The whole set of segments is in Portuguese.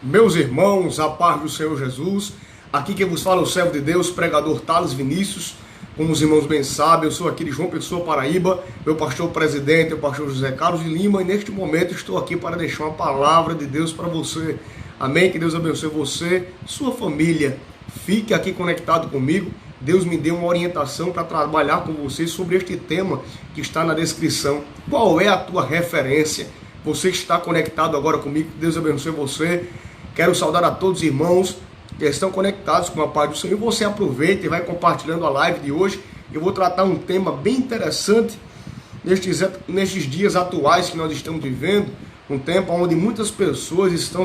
Meus irmãos, a paz do Senhor Jesus, aqui quem vos fala é o servo de Deus, pregador Thales Vinícius. Como os irmãos bem sabem, eu sou aqui de João Pessoa, Paraíba, meu pastor presidente é o pastor José Carlos de Lima, e neste momento estou aqui para deixar uma palavra de Deus para você. Amém? Que Deus abençoe você, sua família. Fique aqui conectado comigo. Deus me deu uma orientação para trabalhar com você sobre este tema que está na descrição. Qual é a tua referência? Você que está conectado agora comigo, Deus abençoe você. Quero saudar a todos os irmãos que estão conectados com a paz do Senhor. Você aproveita e vai compartilhando a live de hoje. Eu vou tratar um tema bem interessante nestes dias atuais que nós estamos vivendo. Um tempo onde muitas pessoas estão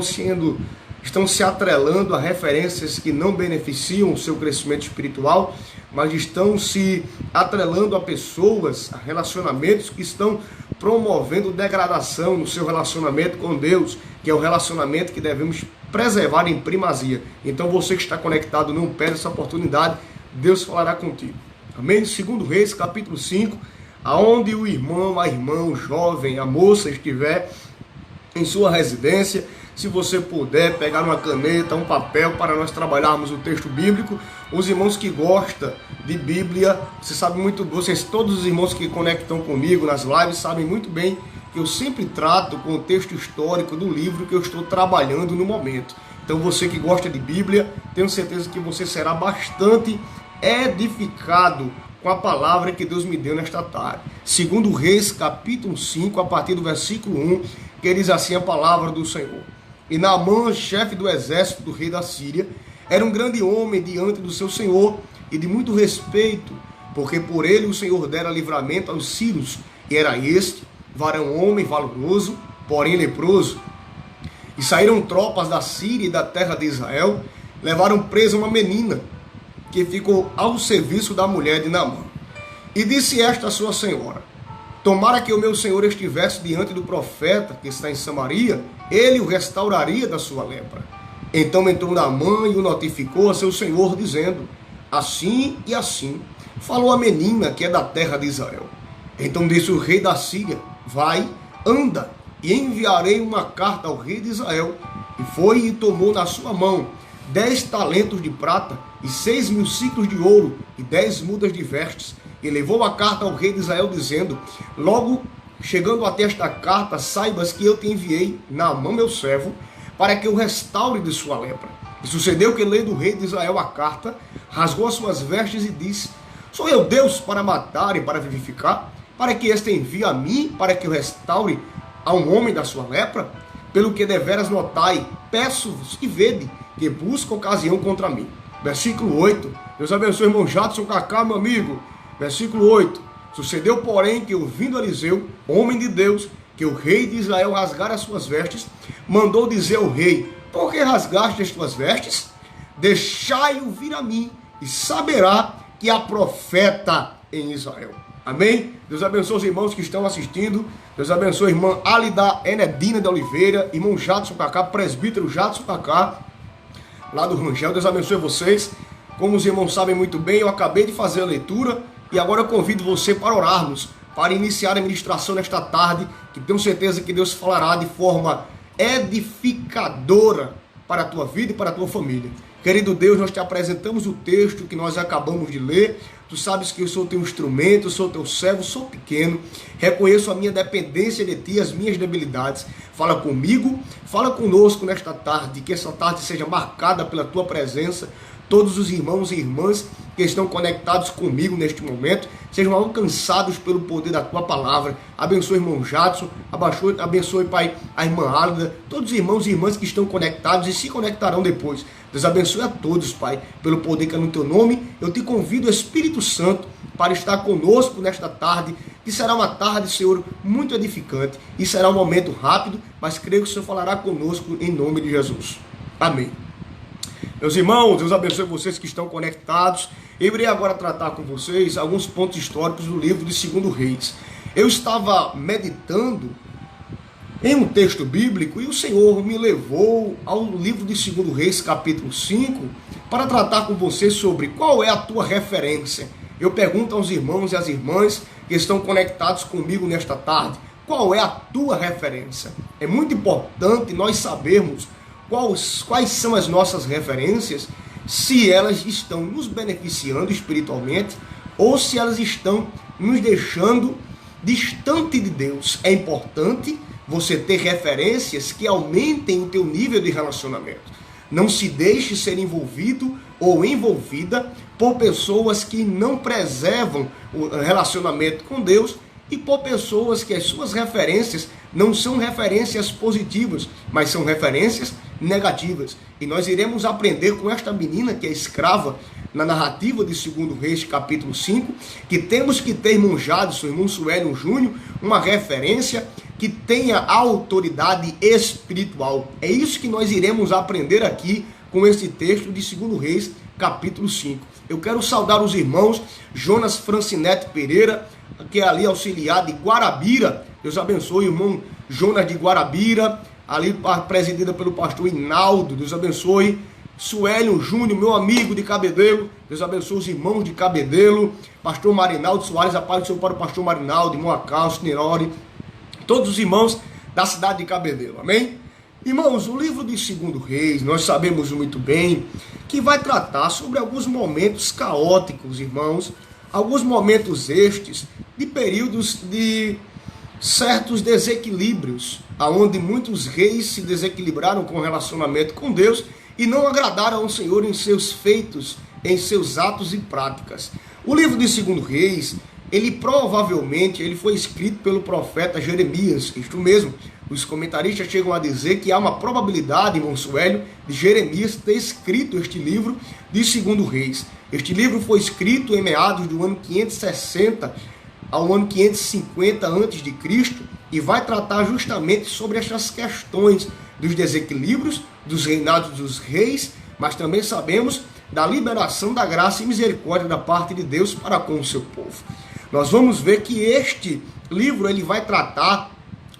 se atrelando a referências que não beneficiam o seu crescimento espiritual, mas estão se atrelando a pessoas, a relacionamentos que estão promovendo degradação no seu relacionamento com Deus, que é o relacionamento que devemos preservar em primazia. Então você que está conectado, não perde essa oportunidade, Deus falará contigo. Amém? 2 Reis, capítulo 5, aonde o irmão, a irmã, o jovem, a moça estiver em sua residência, se você puder pegar uma caneta, um papel para nós trabalharmos o texto bíblico. Os irmãos que gostam de Bíblia, você sabe muito, todos os irmãos que conectam comigo nas lives sabem muito bem que eu sempre trato com o texto histórico do livro que eu estou trabalhando no momento. Então você que gosta de Bíblia, tenho certeza que você será bastante edificado com a palavra que Deus me deu nesta tarde. 2 Reis, capítulo 5, a partir do versículo 1, que diz assim a palavra do Senhor. E Naamã, chefe do exército do rei da Síria, era um grande homem diante do seu senhor e de muito respeito, porque por ele o Senhor dera livramento aos sírios, e era este, varão homem valoroso, porém leproso. E saíram tropas da Síria e da terra de Israel, levaram presa uma menina, que ficou ao serviço da mulher de Naamã. E disse esta a sua senhora: tomara que o meu senhor estivesse diante do profeta que está em Samaria, ele o restauraria da sua lepra. Então entrou Naamã e o notificou a seu senhor, dizendo: assim e assim falou a menina que é da terra de Israel. Então disse o rei da Síria: vai, anda, e enviarei uma carta ao rei de Israel. E foi e tomou na sua mão 10 talentos de prata e 6.000 ciclos de ouro e 10 mudas de vestes. E levou a carta ao rei de Israel, dizendo: logo chegando até esta carta, saibas que eu te enviei Naamã, meu servo, para que o restaure de sua lepra. E sucedeu que, lendo o rei de Israel a carta, rasgou as suas vestes e disse: sou eu Deus para matar e para vivificar, para que este envie a mim, para que eu restaure a um homem da sua lepra? Pelo que deveras notai, peço-vos e vede, que busca ocasião contra mim. Versículo 8. Deus abençoe o irmão Jadson Cacá, meu amigo. Versículo 8. Sucedeu, porém, que ouvindo Eliseu, homem de Deus, que o rei de Israel rasgara as suas vestes, mandou dizer ao rei: por que rasgaste as tuas vestes? Deixai-o vir a mim, e saberá que há profeta em Israel. Amém? Deus abençoe os irmãos que estão assistindo. Deus abençoe a irmã Alida Enedina de Oliveira, irmão Jadson Cacá, presbítero Jadson Cacá, lá do Rangel. Deus abençoe vocês. Como os irmãos sabem muito bem, eu acabei de fazer a leitura e agora eu convido você para orarmos, para iniciar a ministração nesta tarde, que tenho certeza que Deus falará de forma edificadora para a tua vida e para a tua família. Querido Deus, nós te apresentamos o texto que nós acabamos de ler. Tu sabes que eu sou teu instrumento, sou teu servo, sou pequeno. Reconheço a minha dependência de ti, as minhas debilidades. Fala comigo, fala conosco nesta tarde, que essa tarde seja marcada pela tua presença. Todos os irmãos e irmãs que estão conectados comigo neste momento sejam alcançados pelo poder da tua palavra. Abençoe o irmão Jadson, abençoe, Pai, a irmã Álida, todos os irmãos e irmãs que estão conectados e se conectarão depois. Deus abençoe a todos, Pai, pelo poder que é no teu nome. Eu te convido, Espírito Santo, para estar conosco nesta tarde, que será uma tarde, Senhor, muito edificante, e será um momento rápido, mas creio que o Senhor falará conosco em nome de Jesus. Amém. Meus irmãos, Deus abençoe vocês que estão conectados. Eu irei agora tratar com vocês alguns pontos históricos do livro de 2 Reis. Eu estava meditando em um texto bíblico e o Senhor me levou ao livro de 2 Reis, capítulo 5, para tratar com vocês sobre qual é a tua referência. Eu pergunto aos irmãos e às irmãs que estão conectados comigo nesta tarde, qual é a tua referência? É muito importante nós sabermos quais são as nossas referências, se elas estão nos beneficiando espiritualmente ou se elas estão nos deixando distante de Deus. É importante você ter referências que aumentem o teu nível de relacionamento. Não se deixe ser envolvido ou envolvida por pessoas que não preservam o relacionamento com Deus e por pessoas que as suas referências não são referências positivas, mas são referências negativas. E nós iremos aprender com esta menina que é escrava na narrativa de 2 Reis, capítulo 5, que temos que ter, irmão Jadson, irmão Suélio Júnior, uma referência que tenha autoridade espiritual. É isso que nós iremos aprender aqui com esse texto de 2 Reis, capítulo 5. Eu quero saudar os irmãos Jonas Francinete Pereira, que é ali auxiliar de Guarabira. Deus abençoe, irmão Jonas de Guarabira, ali presidida pelo pastor Hinaldo. Deus abençoe. Suélio Júnior, meu amigo de Cabedelo. Deus abençoe os irmãos de Cabedelo. Pastor Marinaldo Soares, a paz do Senhor para o pastor Marinaldo, irmão Acalço, Nirori, todos os irmãos da cidade de Cabedelo, amém? Irmãos, o livro de 2 Reis, nós sabemos muito bem que vai tratar sobre alguns momentos caóticos, irmãos, alguns momentos estes de períodos de certos desequilíbrios, aonde muitos reis se desequilibraram com o relacionamento com Deus e não agradaram ao Senhor em seus feitos, em seus atos e práticas. O livro de 2 Reis, ele provavelmente foi escrito pelo profeta Jeremias, isto mesmo. Os comentaristas chegam a dizer que há uma probabilidade, irmão Suélio, de Jeremias ter escrito este livro de 2 Reis. Este livro foi escrito em meados do ano 560 ao ano 550 a.C. e vai tratar justamente sobre estas questões dos desequilíbrios, dos reinados dos reis, mas também sabemos da liberação da graça e misericórdia da parte de Deus para com o seu povo. Nós vamos ver que este livro ele vai tratar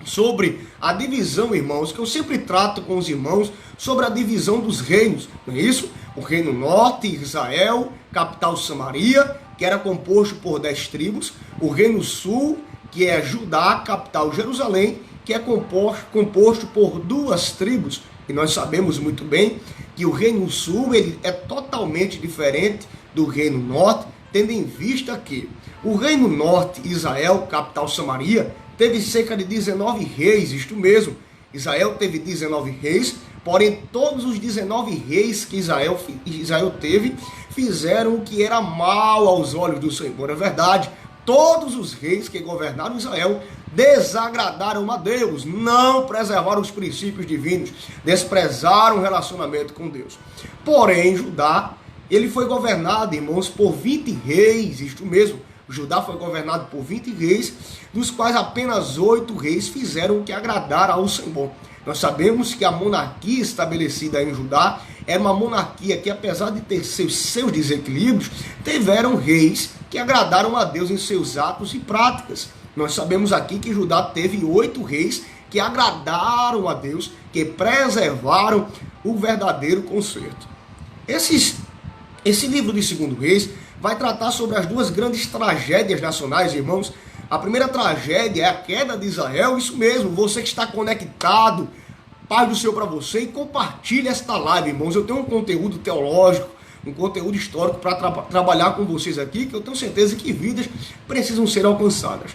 sobre a divisão, irmãos, que eu sempre trato com os irmãos, sobre a divisão dos reinos, não é isso? O reino norte, Israel, capital Samaria, que era composto por 10 tribos, o reino sul, que é Judá, capital Jerusalém, que é composto por 2 tribos, e nós sabemos muito bem que o reino sul ele é totalmente diferente do reino norte, tendo em vista que o reino norte, Israel, capital Samaria, teve cerca de 19 reis, isto mesmo. Israel teve 19 reis, porém todos os 19 reis que Israel teve, fizeram o que era mal aos olhos do Senhor. É verdade, todos os reis que governaram Israel desagradaram a Deus, não preservaram os princípios divinos, desprezaram o relacionamento com Deus. Porém, Judá, ele foi governado, irmãos, por 20 reis, isto mesmo. Judá foi governado por 20 reis, dos quais apenas 8 reis fizeram o que agradara ao Senhor. Nós sabemos que a monarquia estabelecida em Judá era uma monarquia que, apesar de ter seus desequilíbrios, tiveram reis que agradaram a Deus em seus atos e práticas. Nós sabemos aqui que Judá teve 8 reis que agradaram a Deus, que preservaram o verdadeiro conserto. Esse livro de 2 Reis vai tratar sobre as 2 grandes tragédias nacionais, irmãos. A primeira tragédia é a queda de Israel, isso mesmo, você que está conectado, paz do Senhor para você, e compartilhe esta live, irmãos. Eu tenho um conteúdo teológico, um conteúdo histórico para trabalhar com vocês aqui, que eu tenho certeza que vidas precisam ser alcançadas.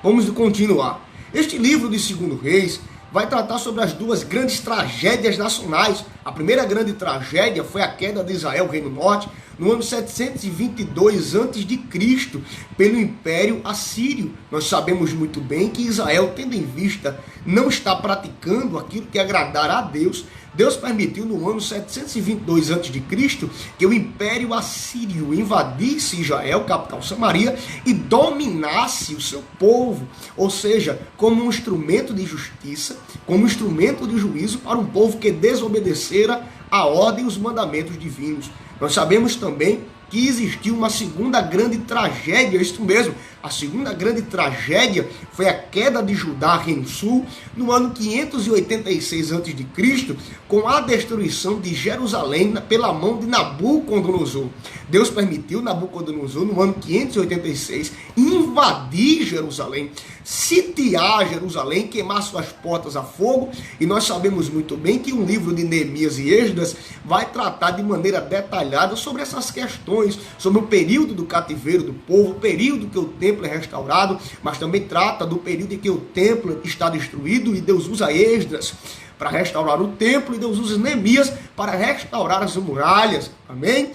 Vamos continuar. Este livro de 2 Reis vai tratar sobre as 2 grandes tragédias nacionais. A primeira grande tragédia foi a queda de Israel, Reino Norte, no ano 722 a.C., pelo Império Assírio. Nós sabemos muito bem que Israel, tendo em vista não estar praticando aquilo que agradara a Deus, Deus permitiu no ano 722 a.C. que o Império Assírio invadisse Israel, capital Samaria, e dominasse o seu povo, ou seja, como um instrumento de justiça, como um instrumento de juízo para um povo que desobedecera a ordem e os mandamentos divinos. Nós sabemos também que existiu uma segunda grande tragédia, isso mesmo, A segunda grande tragédia foi a queda de Judá, Reino Sul, no ano 586 a.C., com a destruição de Jerusalém pela mão de Nabucodonosor. Deus permitiu Nabucodonosor, no ano 586, invadir Jerusalém, sitiar Jerusalém, queimar suas portas a fogo, e nós sabemos muito bem que um livro de Neemias e Esdras vai tratar de maneira detalhada sobre essas questões, sobre o período do cativeiro do povo, o período que o templo é restaurado, mas também trata do período em que o templo está destruído, e Deus usa Esdras para restaurar o templo, e Deus usa Neemias para restaurar as muralhas. Amém?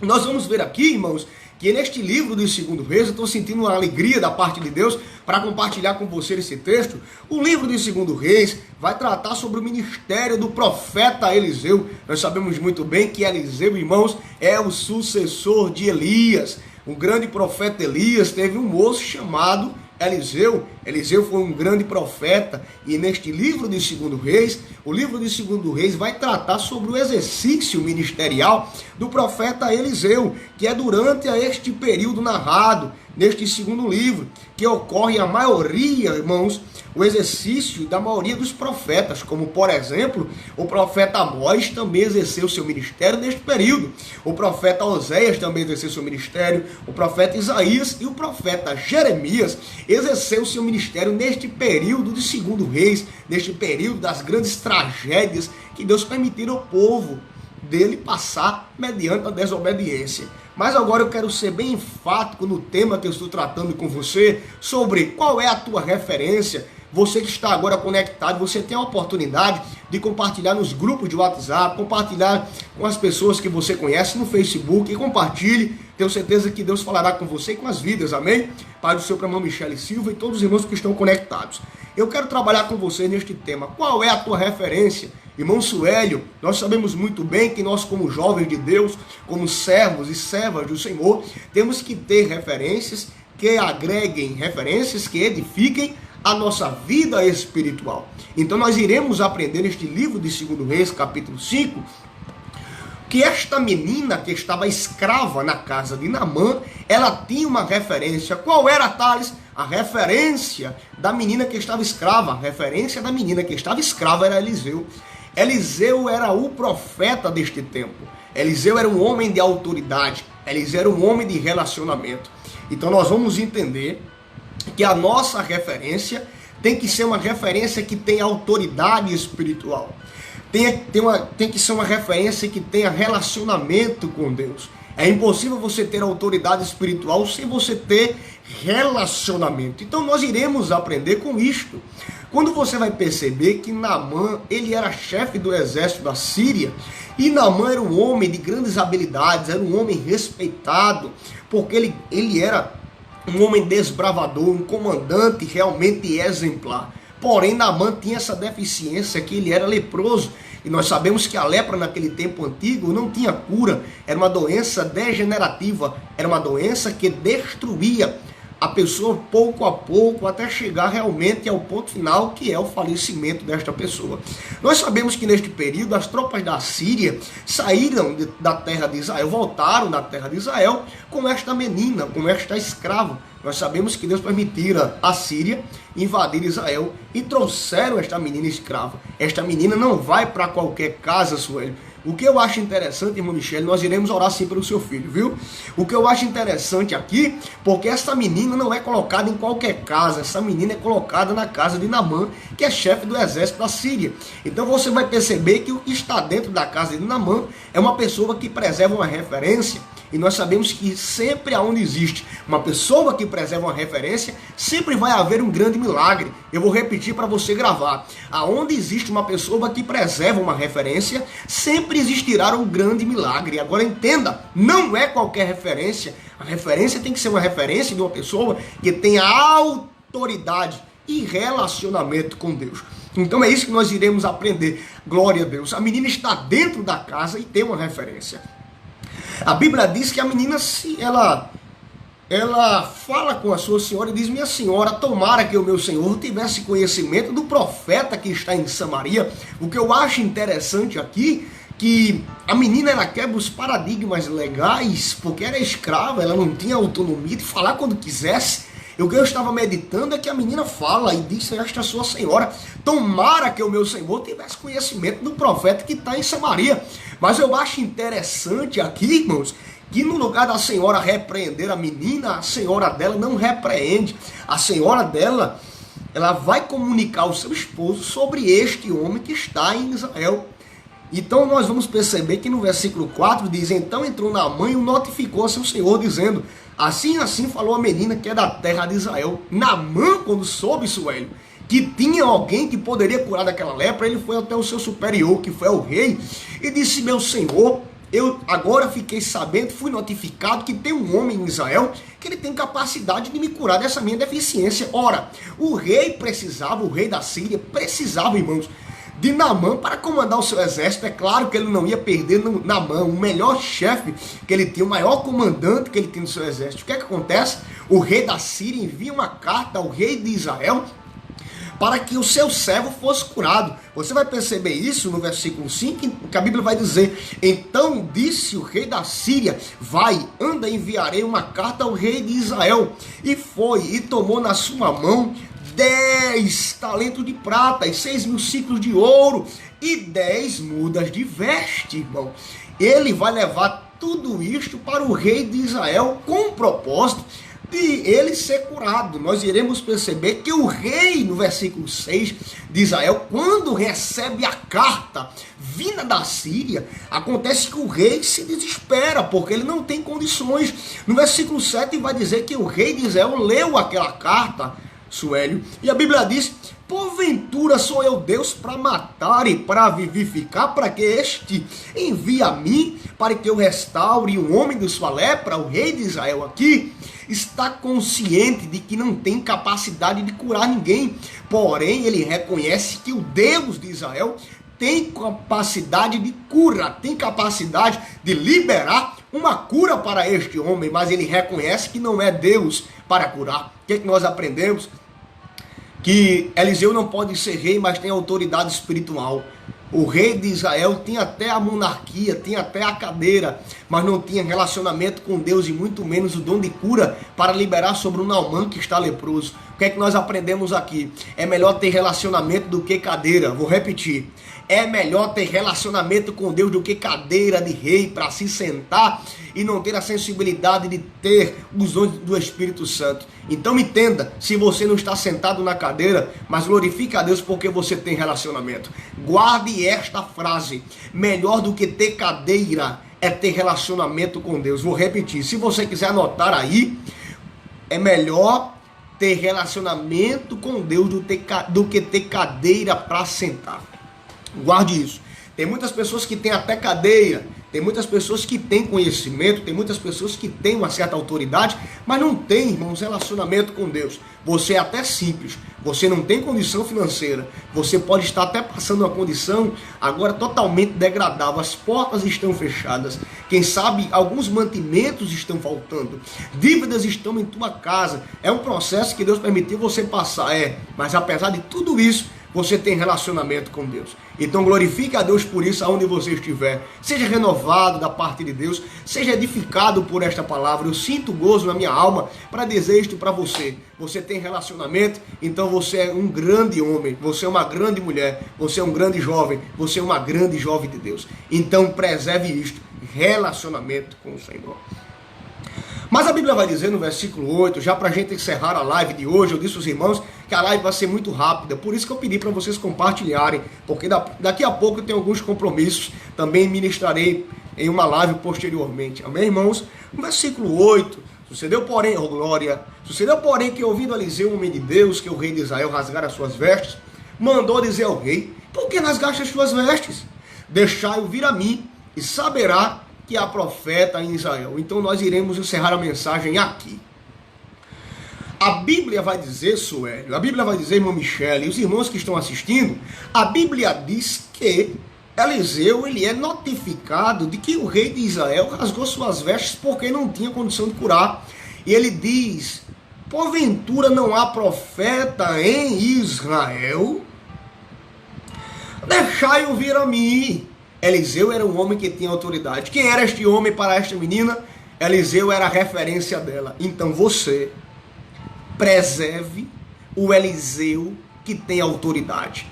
Nós vamos ver aqui, irmãos, que neste livro do 2 Reis, eu estou sentindo uma alegria da parte de Deus para compartilhar com você esse texto. O livro do 2 Reis vai tratar sobre o ministério do profeta Eliseu. Nós sabemos muito bem que Eliseu, irmãos, é o sucessor de Elias. O grande profeta Elias teve um moço chamado Eliseu. Eliseu foi um grande profeta, e neste livro de 2 Reis, o livro de 2 Reis vai tratar sobre o exercício ministerial do profeta Eliseu, que é durante este período narrado neste segundo livro, que ocorre a maioria, irmãos, o exercício da maioria dos profetas, como por exemplo, o profeta Amós também exerceu seu ministério neste período, o profeta Oséias também exerceu seu ministério, o profeta Isaías e o profeta Jeremias exerceu seu ministério neste período de 2 Reis, neste período das grandes tragédias que Deus permitiu ao povo dele passar mediante a desobediência. Mas agora eu quero ser bem enfático no tema que eu estou tratando com você, sobre qual é a tua referência. Você que está agora conectado, você tem a oportunidade de compartilhar nos grupos de WhatsApp, compartilhar com as pessoas que você conhece no Facebook, e compartilhe. Tenho certeza que Deus falará com você e com as vidas, amém? Pai do seu irmão Michele Silva e todos os irmãos que estão conectados. Eu quero trabalhar com você neste tema. Qual é a tua referência? Irmão Suélio, nós sabemos muito bem que nós, como jovens de Deus, como servos e servas do Senhor, temos que ter referências que agreguem, referências que edifiquem a nossa vida espiritual. Então nós iremos aprender neste livro de 2 Reis, capítulo 5, que esta menina que estava escrava na casa de Naamã, ela tinha uma referência. Qual era, Thales? A referência da menina que estava escrava. A referência da menina que estava escrava era Eliseu. Eliseu era o profeta deste tempo. Eliseu era um homem de autoridade. Eliseu era um homem de relacionamento. Então nós vamos entender que a nossa referência tem que ser uma referência que tenha autoridade espiritual. Tem que ser uma referência que tenha relacionamento com Deus. É impossível você ter autoridade espiritual sem você ter relacionamento. Então nós iremos aprender com isto. Quando você vai perceber que Naamã, ele era chefe do exército da Síria, e Naamã era um homem de grandes habilidades, era um homem respeitado, porque ele era um homem desbravador, um comandante realmente exemplar. Porém, Naamã tinha essa deficiência, que ele era leproso. E nós sabemos que a lepra naquele tempo antigo não tinha cura. Era uma doença degenerativa. Era uma doença que destruía a pessoa pouco a pouco, até chegar realmente ao ponto final, que é o falecimento desta pessoa. Nós sabemos que neste período as tropas da Síria saíram da terra de Israel, voltaram da terra de Israel com esta menina, com esta escrava. Nós sabemos que Deus permitira a Síria invadir Israel e trouxeram esta menina escrava. Esta menina não vai para qualquer casa, Suélio. O que eu acho interessante, irmão Michele, nós iremos orar sim pelo seu filho, viu? O que eu acho interessante aqui, porque essa menina não é colocada em qualquer casa, essa menina é colocada na casa de Naamã, que é chefe do exército da Síria. Então você vai perceber que o que está dentro da casa de Naamã é uma pessoa que preserva uma referência. E nós sabemos que sempre aonde existe uma pessoa que preserva uma referência, sempre vai haver um grande milagre. Eu vou repetir para você gravar. Aonde existe uma pessoa que preserva uma referência, sempre existirá um grande milagre. Agora entenda, não é qualquer referência. A referência tem que ser uma referência de uma pessoa que tenha autoridade e relacionamento com Deus. Então é isso que nós iremos aprender. Glória a Deus. A menina está dentro da casa e tem uma referência. A Bíblia diz que a menina, ela fala com a sua senhora e diz: minha senhora, tomara que o meu senhor tivesse conhecimento do profeta que está em Samaria. O que eu acho interessante aqui, que a menina ela quebra os paradigmas legais, porque era escrava, ela não tinha autonomia de falar quando quisesse. E o que eu estava meditando é que a menina fala e disse: esta sua senhora, tomara que o meu senhor tivesse conhecimento do profeta que está em Samaria. Mas eu acho interessante aqui, irmãos, que no lugar da senhora repreender a menina, a senhora dela não repreende. A senhora dela, ela vai comunicar ao seu esposo sobre este homem que está em Israel. Então nós vamos perceber que no versículo 4 diz: então entrou Naamã e o notificou a seu senhor, dizendo: assim falou a menina que é da terra de Israel. Naamã, quando soube, Suélio, que tinha alguém que poderia curar daquela lepra, ele foi até o seu superior, que foi o rei, e disse: meu senhor, eu agora fiquei sabendo, fui notificado que tem um homem em Israel que ele tem capacidade de me curar dessa minha deficiência. Ora, o rei da Síria precisava, irmãos, de Naamã para comandar o seu exército. É claro que ele não ia perder Naamã, o melhor chefe que ele tinha, o maior comandante que ele tinha no seu exército. O que é que acontece? O rei da Síria envia uma carta ao rei de Israel para que o seu servo fosse curado. Você vai perceber isso no versículo 5, que a Bíblia vai dizer: então disse o rei da Síria: vai, anda, enviarei uma carta ao rei de Israel. E foi, e tomou na sua mão 10 talentos de prata e 6.000 ciclos de ouro e 10 mudas de veste, irmão. Ele vai levar tudo isto para o rei de Israel com o propósito de ele ser curado. Nós iremos perceber que o rei, no versículo 6 de Israel, quando recebe a carta vinda da Síria, acontece que o rei se desespera, porque ele não tem condições. No versículo 7 vai dizer que o rei de Israel leu aquela carta, Suélio, e a Bíblia diz: porventura sou eu Deus para matar e para vivificar, para que este envie a mim, para que eu restaure um homem de sua lepra? O rei de Israel aqui está consciente de que não tem capacidade de curar ninguém, porém ele reconhece que o Deus de Israel tem capacidade de cura, tem capacidade de liberar uma cura para este homem, mas ele reconhece que não é Deus para curar. O que é que nós aprendemos? Que Eliseu não pode ser rei, mas tem autoridade espiritual. O rei de Israel tinha até a monarquia, tinha até a cadeira, mas não tinha relacionamento com Deus e muito menos o dom de cura para liberar sobre o Naamã que está leproso. O que é que nós aprendemos aqui? É melhor ter relacionamento do que cadeira. Vou repetir. É melhor ter relacionamento com Deus do que cadeira de rei para se sentar e não ter a sensibilidade de ter os dons do Espírito Santo. Então entenda, se você não está sentado na cadeira, mas glorifique a Deus porque você tem relacionamento. Guarde esta frase: melhor do que ter cadeira é ter relacionamento com Deus. Vou repetir, se você quiser anotar aí, é melhor ter relacionamento com Deus do que ter cadeira para sentar. Guarde isso. Tem muitas pessoas que têm até cadeira, tem muitas pessoas que têm conhecimento, tem muitas pessoas que têm uma certa autoridade, mas não tem, irmãos, relacionamento com Deus. Você é até simples, você não tem condição financeira, você pode estar até passando uma condição agora totalmente degradável, as portas estão fechadas, quem sabe alguns mantimentos estão faltando, dívidas estão em tua casa, é um processo que Deus permitiu você passar, mas apesar de tudo isso, você tem relacionamento com Deus. Então glorifique a Deus por isso aonde você estiver. Seja renovado da parte de Deus. Seja edificado por esta palavra. Eu sinto gozo na minha alma para dizer isto para você. Você tem relacionamento, então você é um grande homem. Você é uma grande mulher. Você é um grande jovem. Você é uma grande jovem de Deus. Então preserve isto. Relacionamento com o Senhor. Mas a Bíblia vai dizer no versículo 8, já para a gente encerrar a live de hoje, eu disse aos irmãos que a live vai ser muito rápida, por isso que eu pedi para vocês compartilharem, porque daqui a pouco eu tenho alguns compromissos, também ministrarei em uma live posteriormente, amém, irmãos? No versículo 8, sucedeu porém, oh glória, sucedeu porém que ouvindo Eliseu, homem de Deus, que o rei de Israel rasgara as suas vestes, mandou dizer ao rei: por que rasgaste as suas vestes? Deixai-o vir a mim e saberá que há profeta em Israel. Então nós iremos encerrar a mensagem aqui. A Bíblia vai dizer, Suélio, a Bíblia vai dizer, irmão Michele, e os irmãos que estão assistindo, a Bíblia diz que Eliseu, ele é notificado de que o rei de Israel rasgou suas vestes porque não tinha condição de curar. E ele diz: porventura não há profeta em Israel? Deixai-o vir a mim. Eliseu era um homem que tinha autoridade. Quem era este homem para esta menina? Eliseu era a referência dela. Então você preserve o Eliseu que tem autoridade.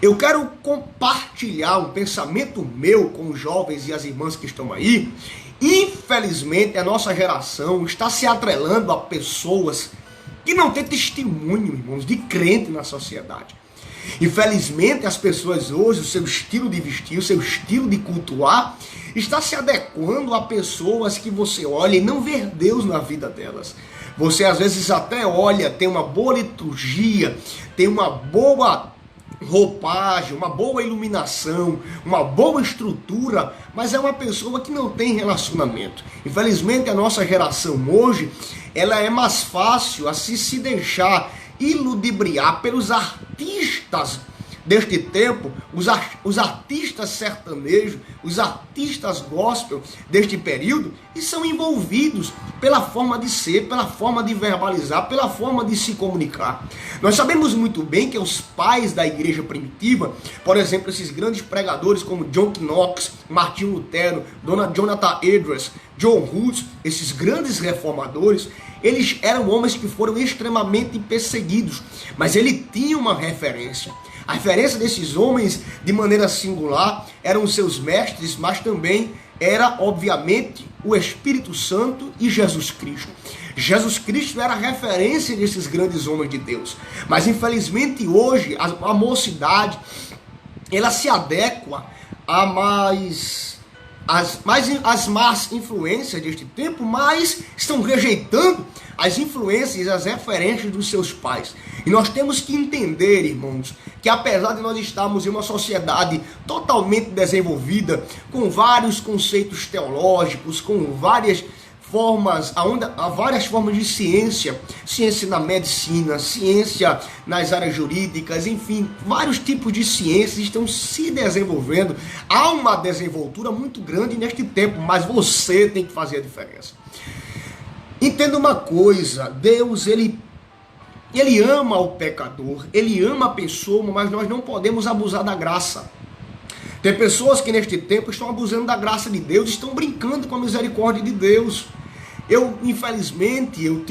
Eu quero compartilhar um pensamento meu com os jovens e as irmãs que estão aí. Infelizmente, a nossa geração está se atrelando a pessoas que não têm testemunho, irmãos, de crente na sociedade. Infelizmente, as pessoas hoje, o seu estilo de vestir, o seu estilo de cultuar, está se adequando a pessoas que você olha e não vê Deus na vida delas. Você às vezes até olha, tem uma boa liturgia, tem uma boa roupagem, uma boa iluminação, uma boa estrutura, mas é uma pessoa que não tem relacionamento. Infelizmente, a nossa geração hoje, ela é mais fácil a se deixar iludibriar pelos artistas deste tempo, os artistas sertanejos, os artistas gospel deste período, e são envolvidos pela forma de ser, pela forma de verbalizar, pela forma de se comunicar. Nós sabemos muito bem que os pais da igreja primitiva, por exemplo, esses grandes pregadores como John Knox, Martinho Lutero, Jonathan Edwards, John Hus, esses grandes reformadores, eles eram homens que foram extremamente perseguidos, mas ele tinha uma referência. A referência desses homens, de maneira singular, eram os seus mestres, mas também era, obviamente, o Espírito Santo e Jesus Cristo. Jesus Cristo era a referência desses grandes homens de Deus. Mas, infelizmente, hoje, a mocidade, ela se adequa as más influências deste tempo, mas estão rejeitando as influências e as referências dos seus pais. E nós temos que entender, irmãos, que apesar de nós estarmos em uma sociedade totalmente desenvolvida, com vários conceitos teológicos, com várias formas, há várias formas de ciência na medicina, ciência nas áreas jurídicas, enfim, vários tipos de ciências estão se desenvolvendo. Há uma desenvoltura muito grande neste tempo, mas você tem que fazer a diferença. Entenda uma coisa, Deus, ele ama o pecador, ele ama a pessoa, mas nós não podemos abusar da graça. Tem pessoas que neste tempo estão abusando da graça de Deus, estão brincando com a misericórdia de Deus. Infelizmente, eu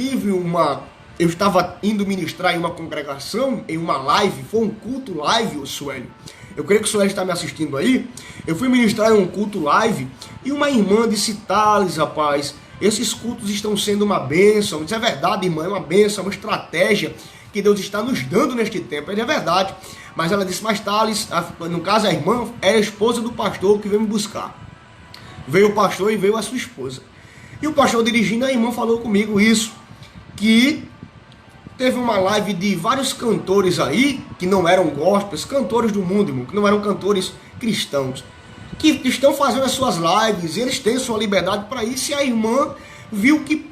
estava indo ministrar em uma congregação, em uma live, foi um culto live, o Suélio. Eu creio que o Suélio está me assistindo aí. Eu fui ministrar em um culto live e uma irmã disse: Thales, rapaz, esses cultos estão sendo uma bênção. Eu disse: é verdade, irmã, é uma bênção, é uma estratégia que Deus está nos dando neste tempo. É verdade. Mas ela disse: mas Thales, no caso a irmã, era a esposa do pastor que veio me buscar. Veio o pastor e veio a sua esposa. E o pastor dirigindo, a irmã falou comigo isso, que teve uma live de vários cantores aí, que não eram gospels, cantores do mundo, irmão, que não eram cantores cristãos, que estão fazendo as suas lives, eles têm sua liberdade para isso, e a irmã viu que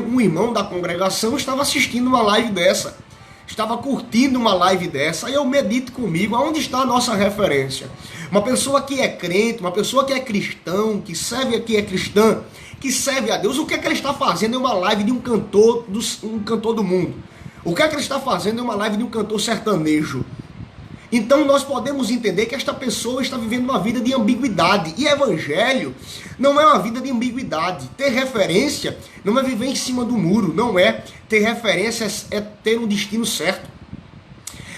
um irmão da congregação estava assistindo uma live dessa, estava curtindo uma live dessa. Aí eu medito comigo, aonde está a nossa referência? Uma pessoa que é crente, uma pessoa que é cristão, que é cristã, que serve a Deus, o que é que ele está fazendo em uma live de um cantor do mundo? O que é que ele está fazendo em uma live de um cantor sertanejo? Então nós podemos entender que esta pessoa está vivendo uma vida de ambiguidade. E evangelho não é uma vida de ambiguidade. Ter referência não é viver em cima do muro, não é. Ter referência é ter um destino certo.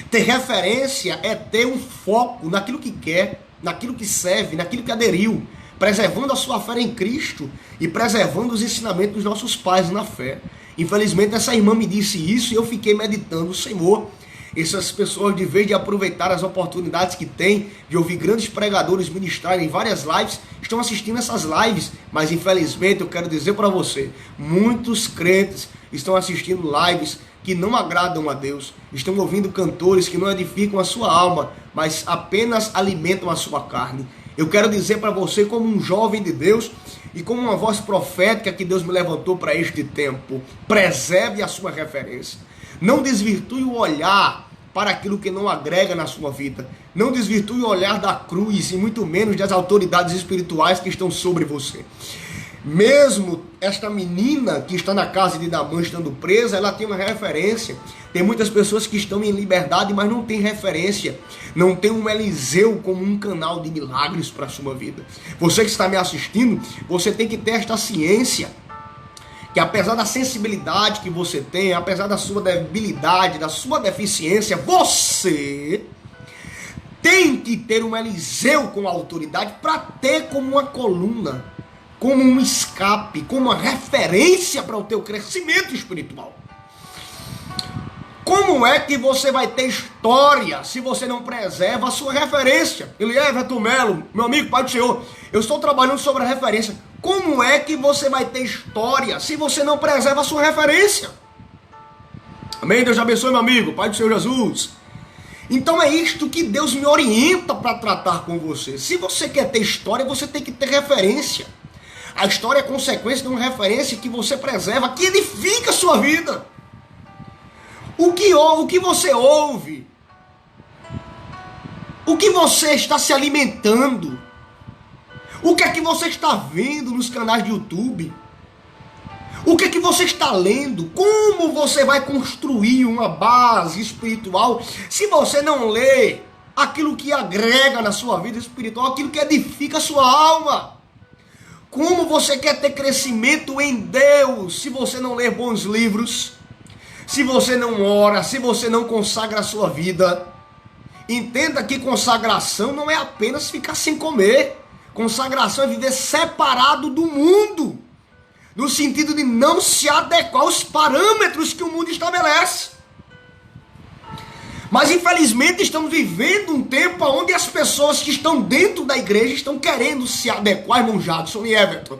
Ter referência é ter um foco naquilo que quer, naquilo que serve, naquilo que aderiu, preservando a sua fé em Cristo e preservando os ensinamentos dos nossos pais na fé. Infelizmente, essa irmã me disse isso e eu fiquei meditando: Senhor, essas pessoas, de vez de aproveitar as oportunidades que têm de ouvir grandes pregadores ministrarem em várias lives, estão assistindo essas lives, mas infelizmente eu quero dizer para você, muitos crentes estão assistindo lives que não agradam a Deus, estão ouvindo cantores que não edificam a sua alma, mas apenas alimentam a sua carne. Eu quero dizer para você, como um jovem de Deus e como uma voz profética que Deus me levantou para este tempo: preserve a sua referência. Não desvirtue o olhar para aquilo que não agrega na sua vida. Não desvirtue o olhar da cruz e muito menos das autoridades espirituais que estão sobre você. Mesmo esta menina que está na casa de Naamã estando presa, ela tem uma referência. Tem muitas pessoas que estão em liberdade, mas não tem referência. Não tem um Eliseu como um canal de milagres para a sua vida. Você que está me assistindo, você tem que ter esta ciência, que apesar da sensibilidade que você tem, apesar da sua debilidade, da sua deficiência, você tem que ter um Eliseu com autoridade para ter como uma coluna, como um escape, como uma referência para o teu crescimento espiritual. Como é que você vai ter história se você não preserva a sua referência? Everton Melo, meu amigo, Pai do Senhor, eu estou trabalhando sobre a referência. Como é que você vai ter história se você não preserva a sua referência? Amém? Deus abençoe, meu amigo, Pai do Senhor Jesus. Então é isto que Deus me orienta para tratar com você. Se você quer ter história, você tem que ter referência. A história é consequência de uma referência que você preserva, que edifica a sua vida. O que você ouve, o que você está se alimentando, o que é que você está vendo nos canais de YouTube, o que é que você está lendo, como você vai construir uma base espiritual se você não lê aquilo que agrega na sua vida espiritual, aquilo que edifica a sua alma. Como você quer ter crescimento em Deus se você não ler bons livros, se você não ora, se você não consagra a sua vida? Entenda que consagração não é apenas ficar sem comer. Consagração é viver separado do mundo, no sentido de não se adequar aos parâmetros que o mundo estabelece. Mas infelizmente estamos vivendo um tempo onde as pessoas que estão dentro da igreja estão querendo se adequar, irmão Jadson e Everton.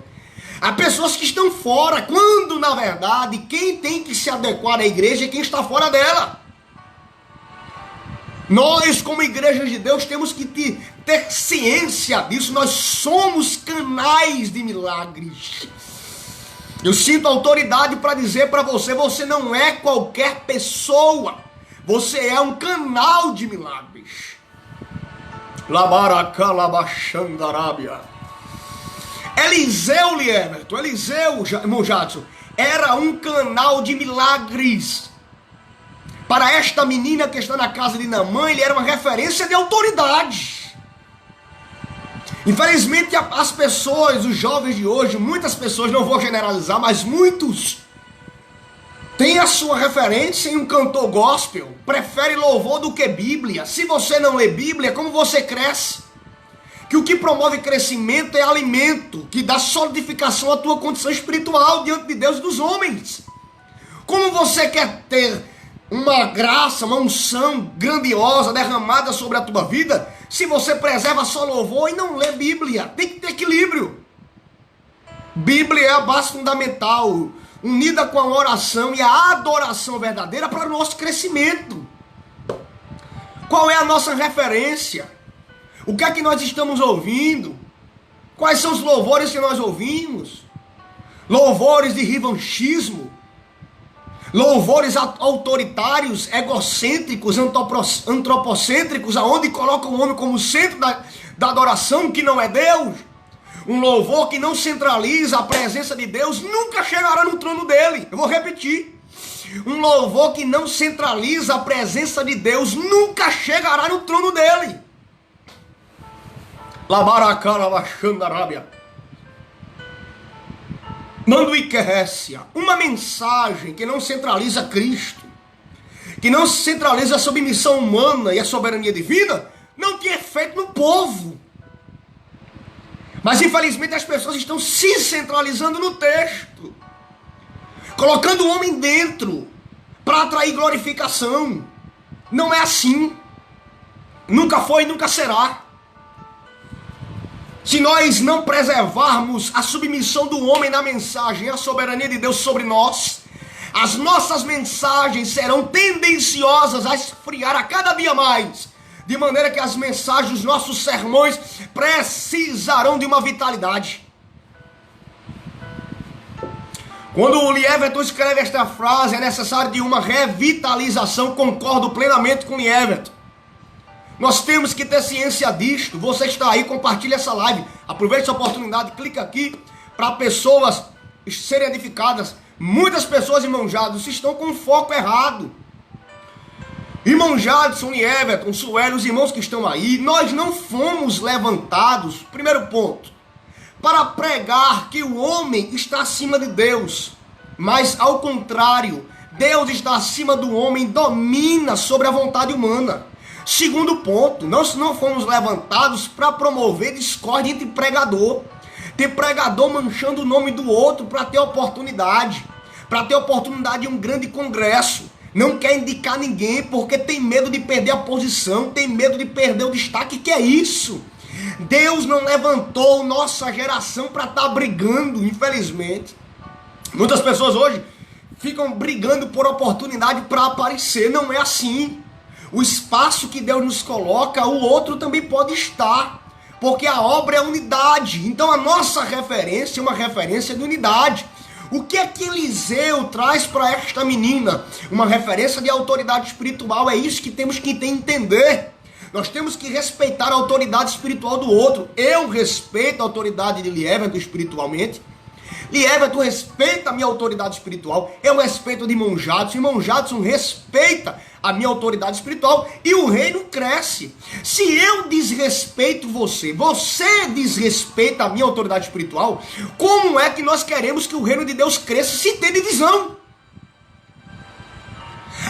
Há pessoas que estão fora, quando na verdade quem tem que se adequar à igreja é quem está fora dela. Nós, como igreja de Deus, temos que ter ciência disso. Nós somos canais de milagres. Eu sinto autoridade para dizer para você, você não é qualquer pessoa. Você é um canal de milagres. Labaracalabaxandarábia. Eliseu, Everton, Eliseu, irmão Jadson, era um canal de milagres. Para esta menina que está na casa de Naamã, ele era uma referência de autoridade. Infelizmente, as pessoas, os jovens de hoje, muitas pessoas, não vou generalizar, mas muitos, têm a sua referência em um cantor gospel, prefere louvor do que Bíblia. Se você não lê Bíblia, como você cresce? Que o que promove crescimento é alimento, que dá solidificação à tua condição espiritual diante de Deus e dos homens. Como você quer ter uma graça, uma unção grandiosa derramada sobre a tua vida, se você preserva só louvor e não lê Bíblia? Tem que ter equilíbrio. Bíblia é a base fundamental, unida com a oração e a adoração verdadeira para o nosso crescimento. Qual é a nossa referência? O que é que nós estamos ouvindo? Quais são os louvores que nós ouvimos? Louvores de revanchismo? Louvores autoritários, egocêntricos, antropocêntricos, aonde colocam o homem como centro da adoração, que não é Deus? Um louvor que não centraliza a presença de Deus nunca chegará no trono dele. Eu vou repetir. Um louvor que não centraliza a presença de Deus nunca chegará no trono dele. Labaracalabaxandarábia. Manduiquerrécia. Uma mensagem que não centraliza Cristo, que não centraliza a submissão humana e a soberania divina, não tinha efeito no povo. Mas infelizmente as pessoas estão se centralizando no texto, colocando o homem dentro para atrair glorificação. Não é assim. Nunca foi e nunca será. Se nós não preservarmos a submissão do homem na mensagem, a soberania de Deus sobre nós, as nossas mensagens serão tendenciosas a esfriar a cada dia mais, de maneira que as mensagens dos nossos sermões precisarão de uma vitalidade. Quando o Everton escreve esta frase, é necessário de uma revitalização, concordo plenamente com o Everton. Nós temos que ter ciência disto. Você está aí, compartilha essa live. Aproveite essa oportunidade, clica aqui para pessoas serem edificadas. Muitas pessoas, irmão Jadson, estão com foco errado. Irmão Jadson e Everton, Sueli, os irmãos que estão aí, nós não fomos levantados, primeiro ponto, para pregar que o homem está acima de Deus. Mas ao contrário, Deus está acima do homem, domina sobre a vontade humana. Segundo ponto, nós não fomos levantados para promover discórdia entre pregador. Ter pregador manchando o nome do outro para ter oportunidade. Para ter oportunidade de um grande congresso. Não quer indicar ninguém porque tem medo de perder a posição, tem medo de perder o destaque. Que é isso? Deus não levantou nossa geração para estar brigando, infelizmente. Muitas pessoas hoje ficam brigando por oportunidade para aparecer. Não é assim. O espaço que Deus nos coloca, o outro também pode estar. Porque a obra é unidade. Então a nossa referência é uma referência de unidade. O que é que Eliseu traz para esta menina? Uma referência de autoridade espiritual. É isso que temos que entender. Nós temos que respeitar a autoridade espiritual do outro. Eu respeito a autoridade de Lieverton espiritualmente. Lieverton respeita a minha autoridade espiritual. Eu respeito a de irmão Jadson. Irmão Jadson respeita a minha autoridade espiritual. E o reino cresce. Se eu desrespeito você, você desrespeita a minha autoridade espiritual, como é que nós queremos que o reino de Deus cresça se tem divisão?